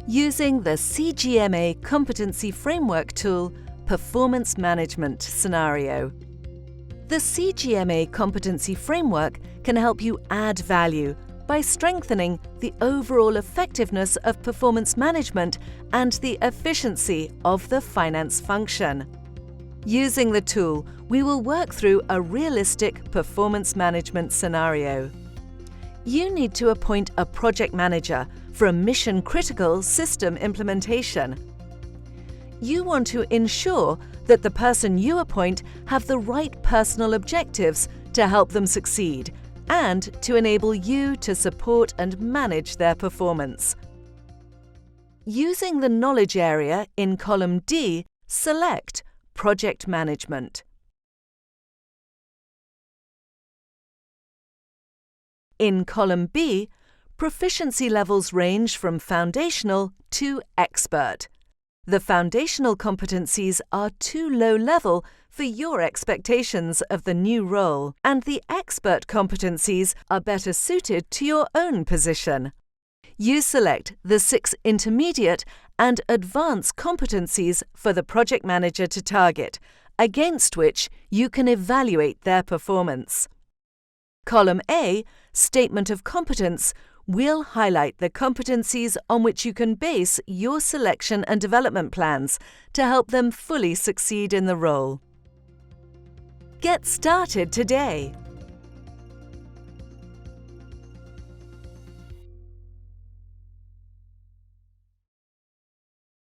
using the CGMA Competency Framework tool Performance Management Scenario. The CGMA Competency Framework can help you add value by strengthening the overall effectiveness of performance management and the efficiency of the finance function. Using the tool, we will work through a realistic performance management scenario. You need to appoint a project manager for a mission-critical system implementation. You want to ensure that the person you appoint have the right personal objectives to help them succeed and to enable you to support and manage their performance. Using the knowledge area in column D, select Project Management. In column B, proficiency levels range from foundational to expert. The foundational competencies are too low level for your expectations of the new role, and the expert competencies are better suited to your own position. You select the 6 intermediate and advanced competencies for the project manager to target, against which you can evaluate their performance. Column A, Statement of Competence, will highlight the competencies on which you can base your selection and development plans to help them fully succeed in the role. Get started today.